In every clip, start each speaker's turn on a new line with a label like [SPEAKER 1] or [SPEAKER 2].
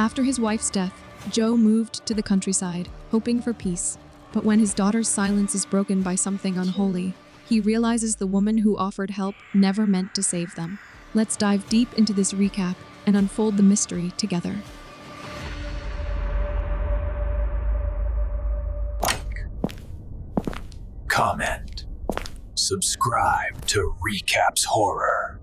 [SPEAKER 1] After his wife's death, Joe moved to the countryside, hoping for peace. But when his daughter's silence is broken by something unholy, he realizes the woman who offered help never meant to save them. Let's dive deep into this recap and unfold the mystery together.
[SPEAKER 2] Like, comment, subscribe to Recapss Horror.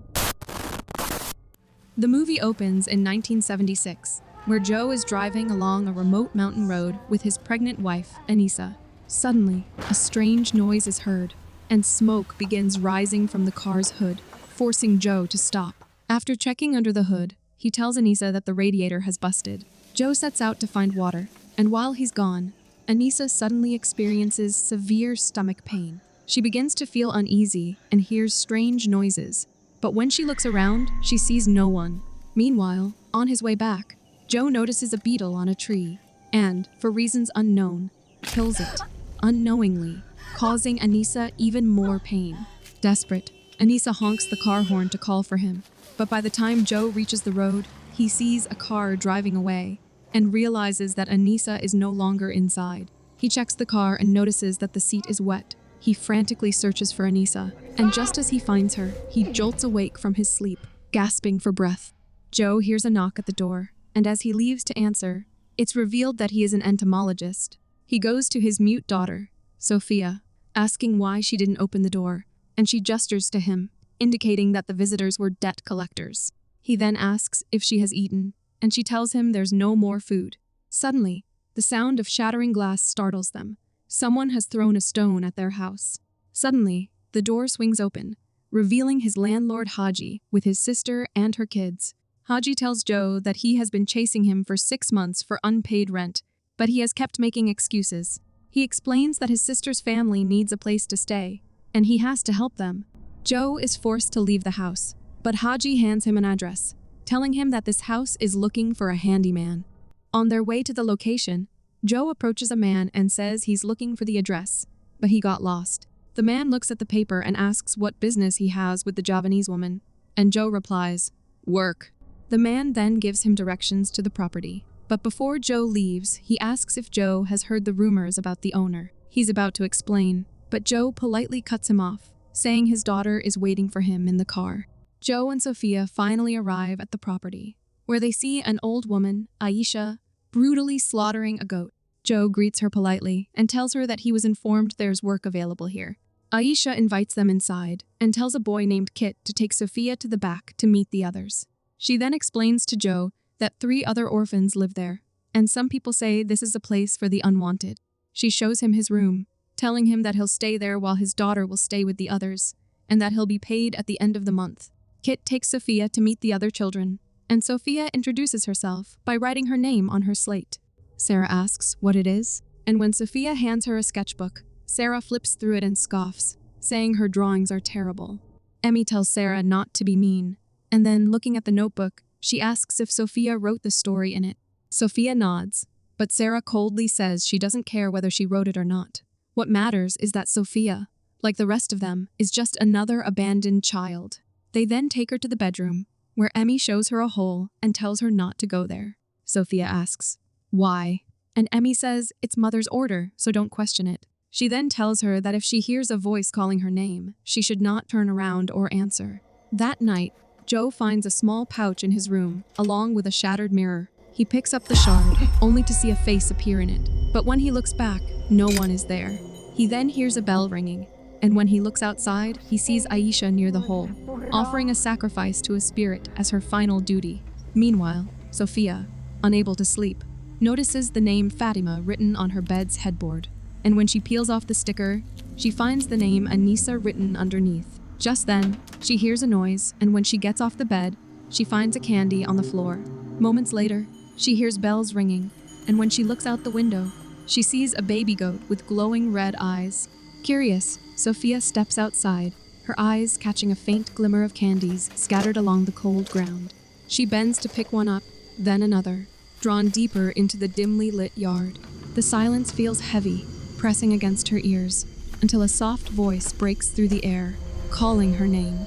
[SPEAKER 1] The movie opens in 1976, where Joe is driving along a remote mountain road with his pregnant wife, Aisha. Suddenly, a strange noise is heard, and smoke begins rising from the car's hood, forcing Joe to stop. After checking under the hood, he tells Aisha that the radiator has busted. Joe sets out to find water, and while he's gone, Aisha suddenly experiences severe stomach pain. She begins to feel uneasy and hears strange noises, but when she looks around, she sees no one. Meanwhile, on his way back, Joe notices a beetle on a tree and, for reasons unknown, kills it, unknowingly, causing Aisha even more pain. Desperate, Aisha honks the car horn to call for him, but by the time Joe reaches the road, he sees a car driving away and realizes that Aisha is no longer inside. He checks the car and notices that the seat is wet. He frantically searches for Aisha, and just as he finds her, he jolts awake from his sleep, gasping for breath. Joe hears a knock at the door, and as he leaves to answer, it's revealed that he is an entomologist. He goes to his mute daughter, Sophia, asking why she didn't open the door, and she gestures to him, indicating that the visitors were debt collectors. He then asks if she has eaten, and she tells him there's no more food. Suddenly, the sound of shattering glass startles them. Someone has thrown a stone at their house. Suddenly, the door swings open, revealing his landlord Haji with his sister and her kids. Haji tells Joe that he has been chasing him for 6 months for unpaid rent, but he has kept making excuses. He explains that his sister's family needs a place to stay, and he has to help them. Joe is forced to leave the house, but Haji hands him an address, telling him that this house is looking for a handyman. On their way to the location, Joe approaches a man and says he's looking for the address, but he got lost. The man looks at the paper and asks what business he has with the Javanese woman, and Joe replies, "Work." The man then gives him directions to the property. But before Joe leaves, he asks if Joe has heard the rumors about the owner. He's about to explain, but Joe politely cuts him off, saying his daughter is waiting for him in the car. Joe and Sophia finally arrive at the property, where they see an old woman, Aisha, brutally slaughtering a goat. Joe greets her politely and tells her that he was informed there's work available here. Aisha invites them inside and tells a boy named Kit to take Sophia to the back to meet the others. She then explains to Joe that 3 other orphans live there, and some people say this is a place for the unwanted. She shows him his room, telling him that he'll stay there while his daughter will stay with the others, and that he'll be paid at the end of the month. Kit takes Sophia to meet the other children, and Sophia introduces herself by writing her name on her slate. Sarah asks what it is, and when Sophia hands her a sketchbook, Sarah flips through it and scoffs, saying her drawings are terrible. Emmy tells Sarah not to be mean, and then, looking at the notebook, she asks if Sophia wrote the story in it. Sophia nods, but Sarah coldly says she doesn't care whether she wrote it or not. What matters is that Sophia, like the rest of them, is just another abandoned child. They then take her to the bedroom, where Emmy shows her a hole and tells her not to go there. Sophia asks, "Why?" And Emmy says it's mother's order, so don't question it. She then tells her that if she hears a voice calling her name, she should not turn around or answer. That night, Joe finds a small pouch in his room, along with a shattered mirror. He picks up the shard, only to see a face appear in it. But when he looks back, no one is there. He then hears a bell ringing, and when he looks outside, he sees Aisha near the hole, offering a sacrifice to a spirit as her final duty. Meanwhile, Sophia, unable to sleep, notices the name Fatima written on her bed's headboard. And when she peels off the sticker, she finds the name Aisha written underneath. Just then, she hears a noise, and when she gets off the bed, she finds a candy on the floor. Moments later, she hears bells ringing, and when she looks out the window, she sees a baby goat with glowing red eyes. Curious, Sophia steps outside, her eyes catching a faint glimmer of candies scattered along the cold ground. She bends to pick one up, then another, drawn deeper into the dimly lit yard. The silence feels heavy, pressing against her ears, until a soft voice breaks through the air, calling her name.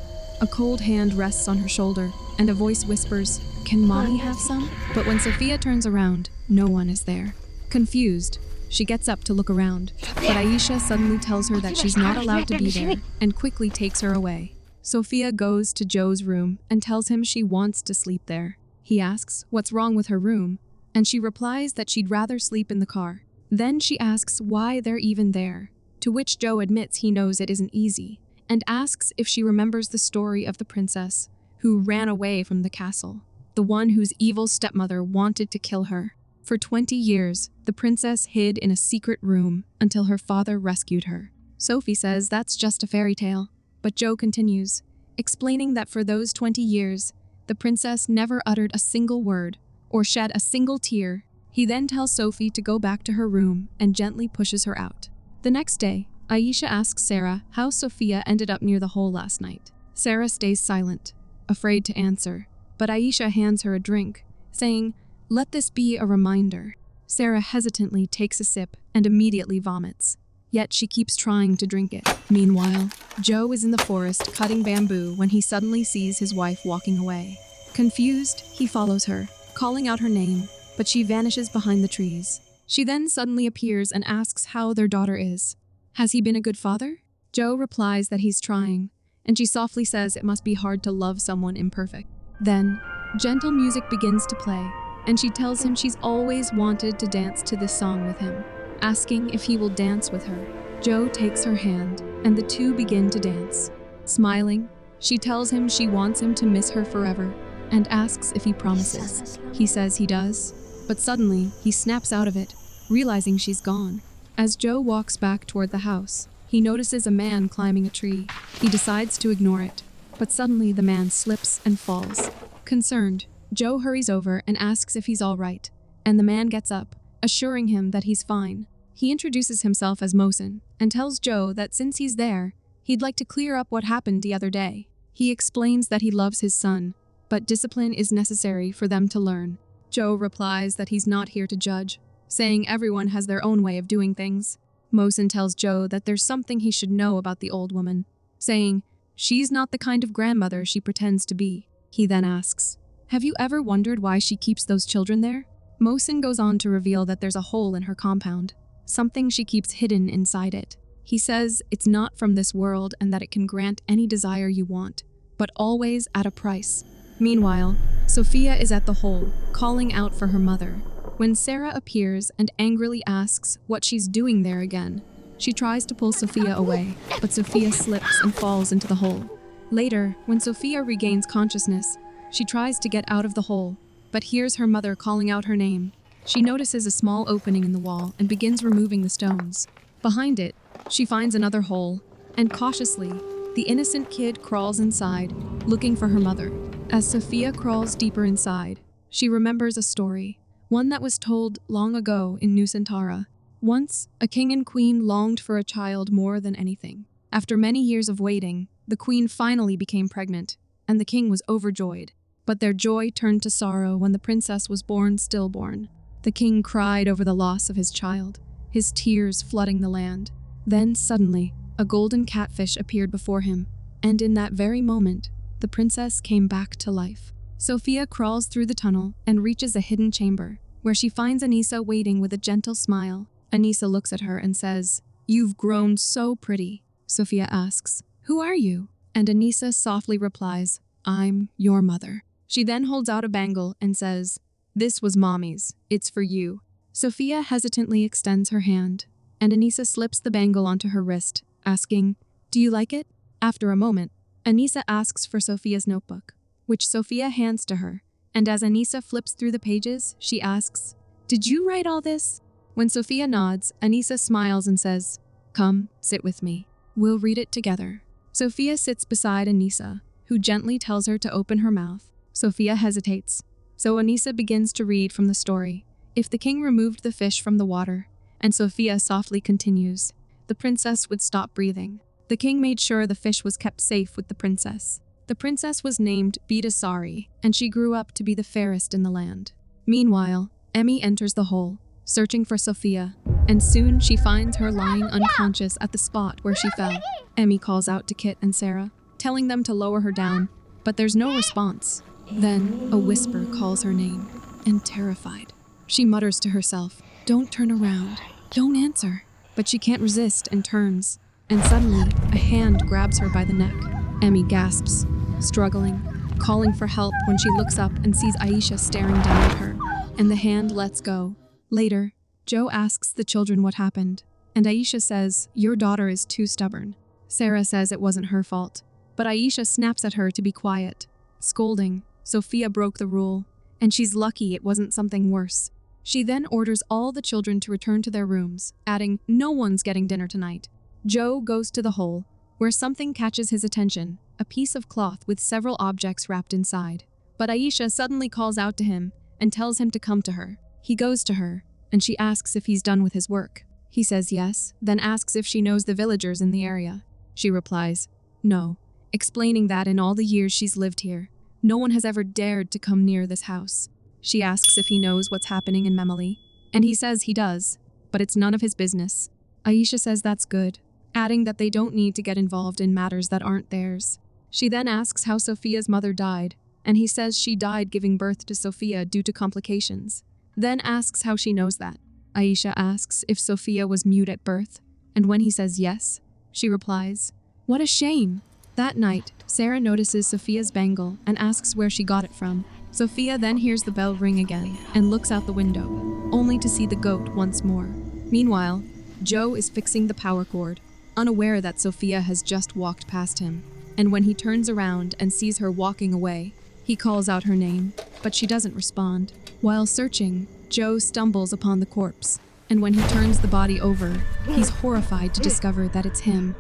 [SPEAKER 1] A cold hand rests on her shoulder, and a voice whispers, "Can mommy have some?" But when Sophia turns around, no one is there. Confused, she gets up to look around, but Aisha suddenly tells her that she's not allowed to be there and quickly takes her away. Sophia goes to Joe's room and tells him she wants to sleep there. He asks what's wrong with her room, and she replies that she'd rather sleep in the car. Then she asks why they're even there, to which Joe admits he knows it isn't easy, and asks if she remembers the story of the princess who ran away from the castle, the one whose evil stepmother wanted to kill her. For 20 years, the princess hid in a secret room until her father rescued her. Sophie says that's just a fairy tale, but Joe continues, explaining that for those 20 years, the princess never uttered a single word or shed a single tear. He then tells Sophie to go back to her room and gently pushes her out. The next day, Aisha asks Sarah how Sophia ended up near the hole last night. Sarah stays silent, afraid to answer, but Aisha hands her a drink, saying, "Let this be a reminder." Sarah hesitantly takes a sip and immediately vomits, yet she keeps trying to drink it. Meanwhile, Joe is in the forest cutting bamboo when he suddenly sees his wife walking away. Confused, he follows her, calling out her name, but she vanishes behind the trees. She then suddenly appears and asks how their daughter is. Has he been a good father? Joe replies that he's trying, and she softly says it must be hard to love someone imperfect. Then, gentle music begins to play, and she tells him she's always wanted to dance to this song with him, asking if he will dance with her. Joe takes her hand, and the two begin to dance. Smiling, she tells him she wants him to miss her forever, and asks if he promises. He says he does, but suddenly he snaps out of it, realizing she's gone. As Joe walks back toward the house, he notices a man climbing a tree. He decides to ignore it, but suddenly the man slips and falls. Concerned, Joe hurries over and asks if he's all right, and the man gets up, assuring him that he's fine. He introduces himself as Mohsen and tells Joe that since he's there, he'd like to clear up what happened the other day. He explains that he loves his son, but discipline is necessary for them to learn. Joe replies that he's not here to judge, saying everyone has their own way of doing things. Mohsen tells Joe that there's something he should know about the old woman, saying she's not the kind of grandmother she pretends to be. He then asks, "Have you ever wondered why she keeps those children there?" Mohsen goes on to reveal that there's a hole in her compound, something she keeps hidden inside it. He says it's not from this world and that it can grant any desire you want, but always at a price. Meanwhile, Sophia is at the hole, calling out for her mother, when Sarah appears and angrily asks what she's doing there again. She tries to pull Sophia away, but Sophia slips and falls into the hole. Later, when Sophia regains consciousness, she tries to get out of the hole, but hears her mother calling out her name. She notices a small opening in the wall and begins removing the stones. Behind it, she finds another hole, and cautiously, the innocent kid crawls inside, looking for her mother. As Sophia crawls deeper inside, she remembers a story, one that was told long ago in Nusantara. Once, a king and queen longed for a child more than anything. After many years of waiting, the queen finally became pregnant, and the king was overjoyed. But their joy turned to sorrow when the princess was born stillborn. The king cried over the loss of his child, his tears flooding the land. Then, suddenly, a golden catfish appeared before him, and in that very moment, the princess came back to life. Sophia crawls through the tunnel and reaches a hidden chamber, where she finds Anissa waiting with a gentle smile. Anissa looks at her and says, "You've grown so pretty." Sophia asks, "Who are you?" And Anissa softly replies, "I'm your mother." She then holds out a bangle and says, "This was mommy's. It's for you." Sophia hesitantly extends her hand, and Anissa slips the bangle onto her wrist, asking, "Do you like it?" After a moment, Anissa asks for Sophia's notebook, which Sophia hands to her, and as Anissa flips through the pages, she asks, "Did you write all this?" When Sophia nods, Anissa smiles and says, "Come, sit with me. We'll read it together." Sophia sits beside Anissa, who gently tells her to open her mouth. Sophia hesitates, so Anissa begins to read from the story. If the king removed the fish from the water, and Sophia softly continues, the princess would stop breathing. The king made sure the fish was kept safe with the princess. The princess was named Bidasari, and she grew up to be the fairest in the land. Meanwhile, Emmy enters the hole, searching for Sophia, and soon she finds her lying unconscious at the spot where she fell. Emmy calls out to Kit and Sarah, telling them to lower her down, but there's no response. Then a whisper calls her name, and terrified, she mutters to herself, "Don't turn around, don't answer." But she can't resist and turns, and suddenly a hand grabs her by the neck. Emmy gasps, struggling, calling for help when she looks up and sees Aisha staring down at her, and the hand lets go. Later, Joe asks the children what happened, and Aisha says, "Your daughter is too stubborn." Sarah says it wasn't her fault, but Aisha snaps at her to be quiet, scolding, Sophia broke the rule, and she's lucky it wasn't something worse. She then orders all the children to return to their rooms, adding, "No one's getting dinner tonight." Joe goes to the hole, where something catches his attention, a piece of cloth with several objects wrapped inside. But Aisha suddenly calls out to him and tells him to come to her. He goes to her, and she asks if he's done with his work. He says yes, then asks if she knows the villagers in the area. She replies, "No," explaining that in all the years she's lived here, no one has ever dared to come near this house. She asks if he knows what's happening in Memali, and he says he does, but it's none of his business. Aisha says that's good, adding that they don't need to get involved in matters that aren't theirs. She then asks how Sophia's mother died, and he says she died giving birth to Sophia due to complications. Then asks how she knows that. Aisha asks if Sophia was mute at birth, and when he says yes, she replies, "What a shame." That night, Sarah notices Sophia's bangle and asks where she got it from. Sophia then hears the bell ring again and looks out the window, only to see the goat once more. Meanwhile, Joe is fixing the power cord, unaware that Sophia has just walked past him, and when he turns around and sees her walking away, he calls out her name, but she doesn't respond. While searching, Joe stumbles upon the corpse, and when he turns the body over, he's horrified to discover that it's him.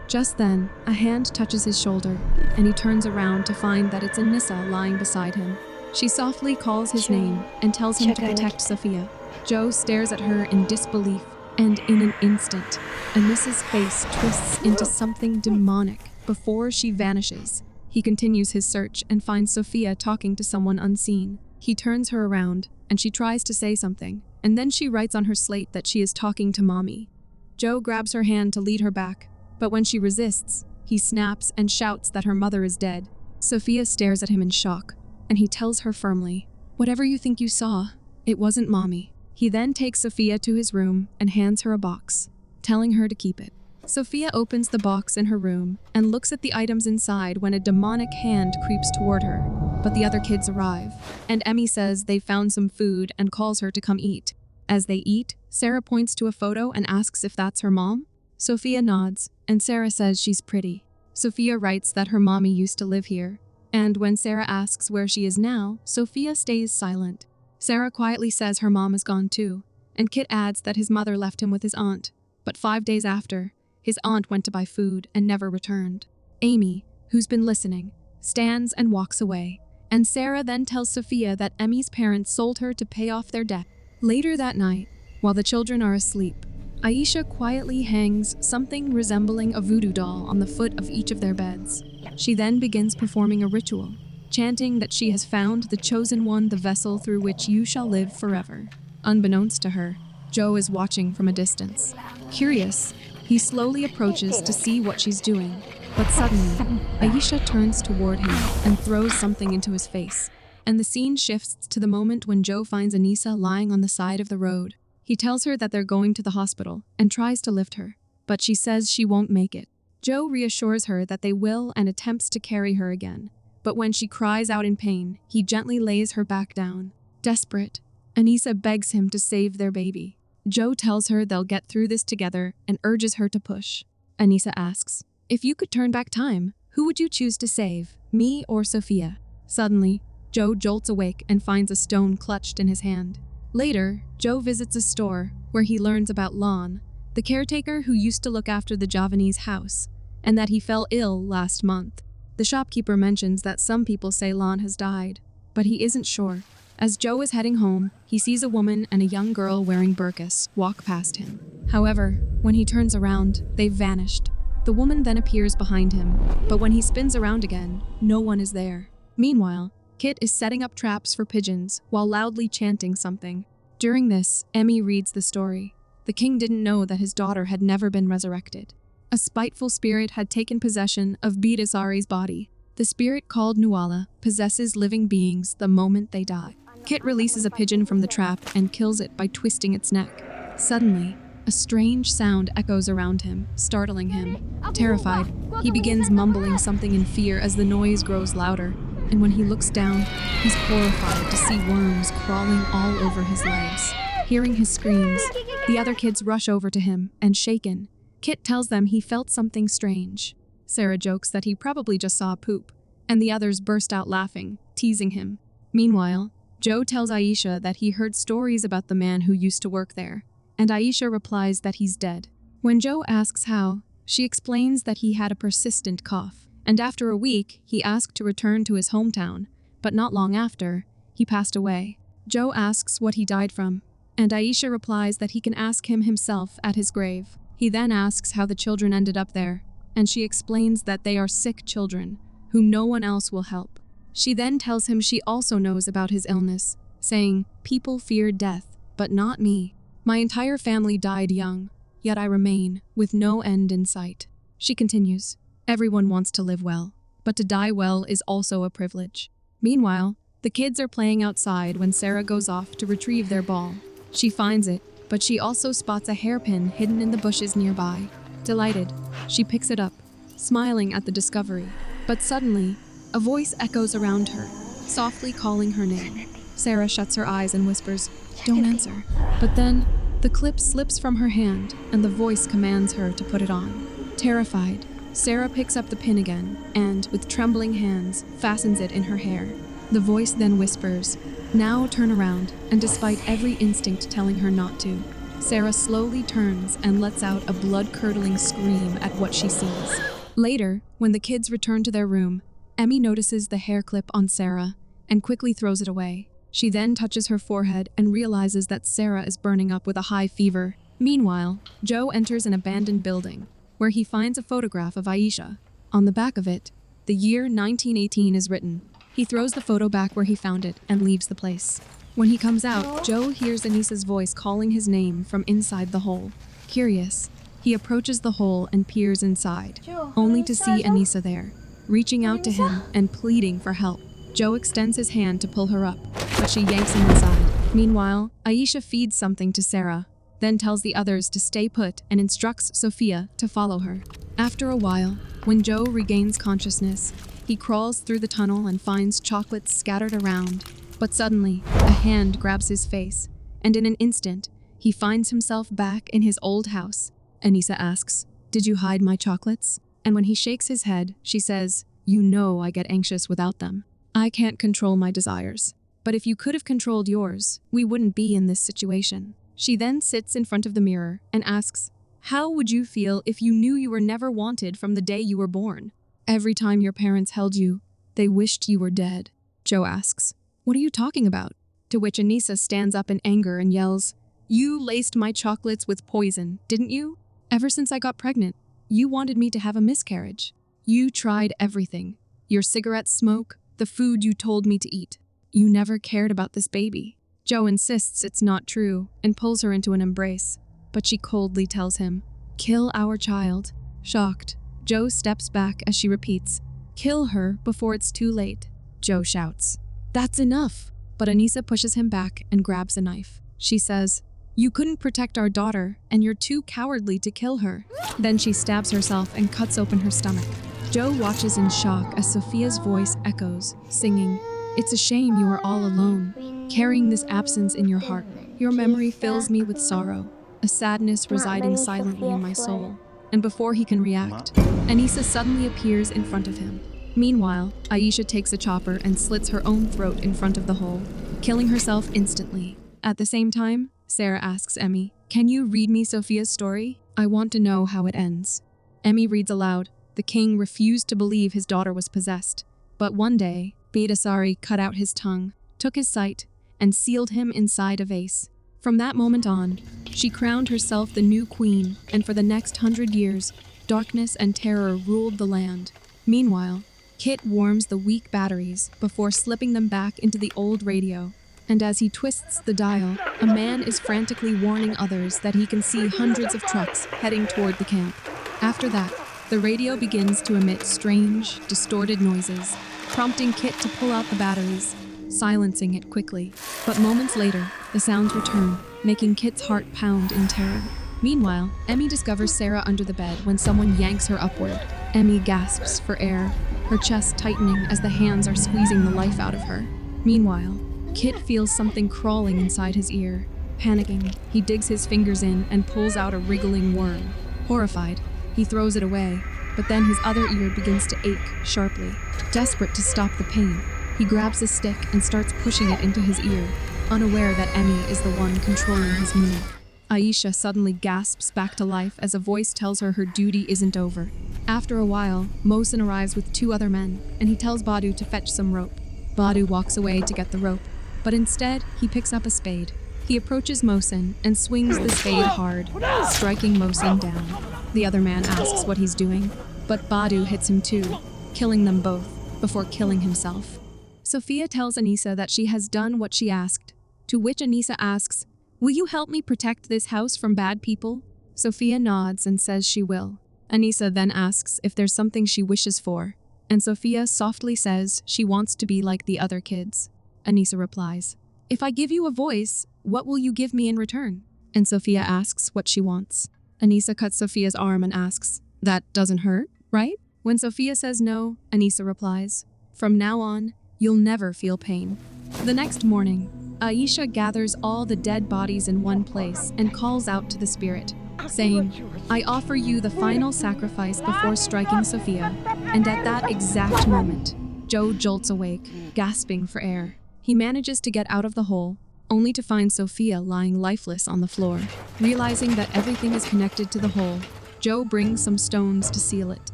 [SPEAKER 1] Just then, a hand touches his shoulder, and he turns around to find that it's Anissa lying beside him. She softly calls his name and tells him to protect Sophia. Joe stares at her in disbelief, and in an instant, Anissa's face twists into something demonic before she vanishes. He continues his search and finds Sophia talking to someone unseen. He turns her around, and she tries to say something, and then she writes on her slate that she is talking to Mommy. Joe grabs her hand to lead her back, but when she resists, he snaps and shouts that her mother is dead. Sophia stares at him in shock, and he tells her firmly, "Whatever you think you saw, it wasn't Mommy." He then takes Sophia to his room and hands her a box, telling her to keep it. Sophia opens the box in her room and looks at the items inside when a demonic hand creeps toward her, but the other kids arrive, and Emmy says they found some food and calls her to come eat. As they eat, Sarah points to a photo and asks if that's her mom. Sophia nods, and Sarah says she's pretty. Sophia writes that her mommy used to live here, and when Sarah asks where she is now, Sophia stays silent. Sarah quietly says her mom is gone too, and Kit adds that his mother left him with his aunt, but 5 days after, his aunt went to buy food and never returned. Amy, who's been listening, stands and walks away, and Sarah then tells Sophia that Emmy's parents sold her to pay off their debt. Later that night, while the children are asleep, Aisha quietly hangs something resembling a voodoo doll on the foot of each of their beds. She then begins performing a ritual, chanting that she has found the chosen one, the vessel through which you shall live forever. Unbeknownst to her, Joe is watching from a distance. Curious, he slowly approaches to see what she's doing, but suddenly, Aisha turns toward him and throws something into his face, and the scene shifts to the moment when Joe finds Anissa lying on the side of the road. He tells her that they're going to the hospital and tries to lift her, but she says she won't make it. Joe reassures her that they will and attempts to carry her again, but when she cries out in pain, he gently lays her back down. Desperate, Anissa begs him to save their baby. Joe tells her they'll get through this together and urges her to push. Anissa asks, "If you could turn back time, who would you choose to save, me or Sophia?" Suddenly, Joe jolts awake and finds a stone clutched in his hand. Later, Joe visits a store where he learns about Lon, the caretaker who used to look after the Javanese house, and that he fell ill last month. The shopkeeper mentions that some people say Lon has died, but he isn't sure. As Joe is heading home, he sees a woman and a young girl wearing burqas walk past him. However, when he turns around, they've vanished. The woman then appears behind him, but when he spins around again, no one is there. Meanwhile, Kit is setting up traps for pigeons while loudly chanting something. During this, Emmy reads the story. The king didn't know that his daughter had never been resurrected. A spiteful spirit had taken possession of Bidasari's body, The spirit called Nuala possesses living beings the moment they die. Kit releases a pigeon from the trap and kills it by twisting its neck. Suddenly, a strange sound echoes around him, startling him. Terrified, he begins mumbling something in fear as the noise grows louder, and when he looks down, he's horrified to see worms crawling all over his legs. Hearing his screams, the other kids rush over to him, and shaken, Kit tells them he felt something strange. Sarah jokes that he probably just saw poop, and the others burst out laughing, teasing him. Meanwhile, Joe tells Aisha that he heard stories about the man who used to work there, and Aisha replies that he's dead. When Joe asks how, she explains that he had a persistent cough, and after a week, he asked to return to his hometown, but not long after, he passed away. Joe asks what he died from, and Aisha replies that he can ask him himself at his grave. He then asks how the children ended up there, and she explains that they are sick children, whom no one else will help. She then tells him she also knows about his illness, saying, "People fear death, but not me. My entire family died young, yet I remain, with no end in sight." She continues, "Everyone wants to live well, but to die well is also a privilege." Meanwhile, the kids are playing outside when Sarah goes off to retrieve their ball. She finds it, but she also spots a hairpin hidden in the bushes nearby. Delighted, she picks it up, smiling at the discovery. But suddenly, a voice echoes around her, softly calling her name. Sarah shuts her eyes and whispers, "Don't answer." But then, the clip slips from her hand, and the voice commands her to put it on. Terrified, Sarah picks up the pin again, and, with trembling hands, fastens it in her hair. The voice then whispers, "Now turn around," and despite every instinct telling her not to, Sarah slowly turns and lets out a blood-curdling scream at what she sees. Later, when the kids return to their room, Emmy notices the hair clip on Sarah and quickly throws it away. She then touches her forehead and realizes that Sarah is burning up with a high fever. Meanwhile, Joe enters an abandoned building, where he finds a photograph of Aisha. On the back of it, the year 1918 is written. He throws the photo back where he found it and leaves the place. When he comes out, Joe hears Anissa's voice calling his name from inside the hole. Curious, he approaches the hole and peers inside, only to see Anissa there, reaching out to him and pleading for help. Joe extends his hand to pull her up, but she yanks him inside. Meanwhile, Aisha feeds something to Sarah, then tells the others to stay put and instructs Sophia to follow her. After a while, when Joe regains consciousness, he crawls through the tunnel and finds chocolates scattered around. But suddenly, a hand grabs his face, and in an instant, he finds himself back in his old house. Anissa asks, "Did you hide my chocolates?" And when he shakes his head, she says, "You know I get anxious without them. I can't control my desires. But if you could have controlled yours, we wouldn't be in this situation." She then sits in front of the mirror and asks, "How would you feel if you knew you were never wanted from the day you were born? Every time your parents held you, they wished you were dead." Joe asks, "What are you talking about?" To which Anissa stands up in anger and yells, "You laced my chocolates with poison, didn't you? Ever since I got pregnant, you wanted me to have a miscarriage. You tried everything. Your cigarette smoke, the food you told me to eat. You never cared about this baby." Joe insists it's not true and pulls her into an embrace, but she coldly tells him, "Kill our child." Shocked, Joe steps back as she repeats, "Kill her before it's too late." Joe shouts, "That's enough!" But Anissa pushes him back and grabs a knife. She says, "You couldn't protect our daughter, and you're too cowardly to kill her." Then she stabs herself and cuts open her stomach. Joe watches in shock as Sophia's voice echoes, singing, "It's a shame you are all alone, carrying this absence in your heart. Your memory fills me with sorrow, a sadness residing silently in my soul." And before he can react, Anissa suddenly appears in front of him. Meanwhile, Aisha takes a chopper and slits her own throat in front of the hole, killing herself instantly. At the same time, Sarah asks Emmy, "Can you read me Sophia's story? I want to know how it ends." Emmy reads aloud, "The king refused to believe his daughter was possessed, but one day, Bidasari cut out his tongue, took his sight, and sealed him inside a vase. From that moment on, she crowned herself the new queen, and for the next 100 years, darkness and terror ruled the land." Meanwhile, Kit warms the weak batteries before slipping them back into the old radio, and as he twists the dial, a man is frantically warning others that he can see hundreds of trucks heading toward the camp. After that, The radio begins to emit strange, distorted noises, prompting Kit to pull out the batteries, silencing it quickly. But moments later, the sounds return, making Kit's heart pound in terror. Meanwhile, Emmy discovers Sarah under the bed when someone yanks her upward. Emmy gasps for air, her chest tightening as the hands are squeezing the life out of her. Meanwhile, Kit feels something crawling inside his ear. Panicking, he digs his fingers in and pulls out a wriggling worm. Horrified, he throws it away, but then his other ear begins to ache sharply. Desperate to stop the pain, he grabs a stick and starts pushing it into his ear, unaware that Emmy is the one controlling his move. Aisha suddenly gasps back to life as a voice tells her duty isn't over. After a while, Mohsen arrives with 2 other men, and he tells Badu to fetch some rope. Badu walks away to get the rope, but instead, he picks up a spade. He approaches Mohsen and swings the spade hard, striking Mohsen down. The other man asks what he's doing, but Badu hits him too, killing them both, before killing himself. Sophia tells Anissa that she has done what she asked, to which Anissa asks, "Will you help me protect this house from bad people?" Sophia nods and says she will. Anissa then asks if there's something she wishes for, and Sophia softly says she wants to be like the other kids. Anissa replies, "If I give you a voice, what will you give me in return?" And Sophia asks what she wants. Anissa cuts Sophia's arm and asks, "That doesn't hurt, right?" When Sophia says no, Anissa replies, "From now on, you'll never feel pain." The next morning, Aisha gathers all the dead bodies in one place and calls out to the spirit, saying, "I offer you the final sacrifice before striking Sophia." And at that exact moment, Joe jolts awake, gasping for air. He manages to get out of the hole, only to find Sophia lying lifeless on the floor. Realizing that everything is connected to the hole, Joe brings some stones to seal it.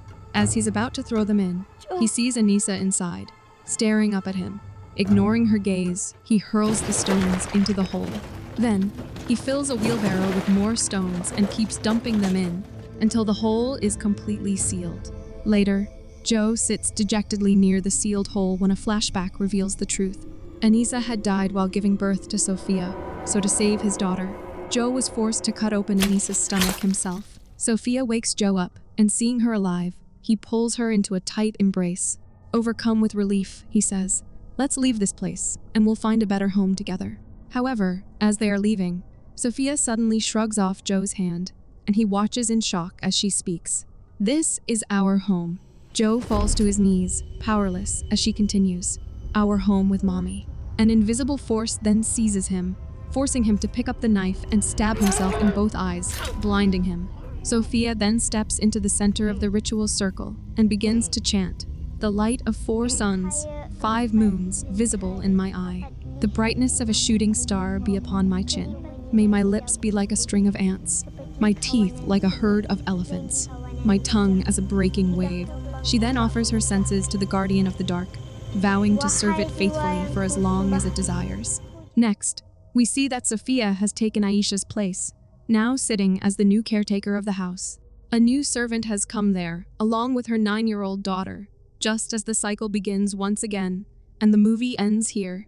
[SPEAKER 1] As he's about to throw them in, he sees Anissa inside, staring up at him. Ignoring her gaze, he hurls the stones into the hole. Then, he fills a wheelbarrow with more stones and keeps dumping them in until the hole is completely sealed. Later, Joe sits dejectedly near the sealed hole when a flashback reveals the truth. Anissa had died while giving birth to Sophia, so to save his daughter, Joe was forced to cut open Anissa's stomach himself. Sophia wakes Joe up, and seeing her alive, he pulls her into a tight embrace. Overcome with relief, he says, "Let's leave this place, and we'll find a better home together." However, as they are leaving, Sophia suddenly shrugs off Joe's hand, and he watches in shock as she speaks. "This is our home." Joe falls to his knees, powerless, as she continues, "Our home with Mommy." An invisible force then seizes him, forcing him to pick up the knife and stab himself in both eyes, blinding him. Sophia then steps into the center of the ritual circle and begins to chant, "The light of 4 suns, 5 moons, visible in my eye. The brightness of a shooting star be upon my chin. May my lips be like a string of ants, my teeth like a herd of elephants, my tongue as a breaking wave." She then offers her senses to the guardian of the dark, vowing to serve it faithfully for as long as it desires. Next, we see that Sophia has taken Aisha's place, now sitting as the new caretaker of the house. A new servant has come there, along with her 9-year-old daughter, just as the cycle begins once again, and the movie ends here.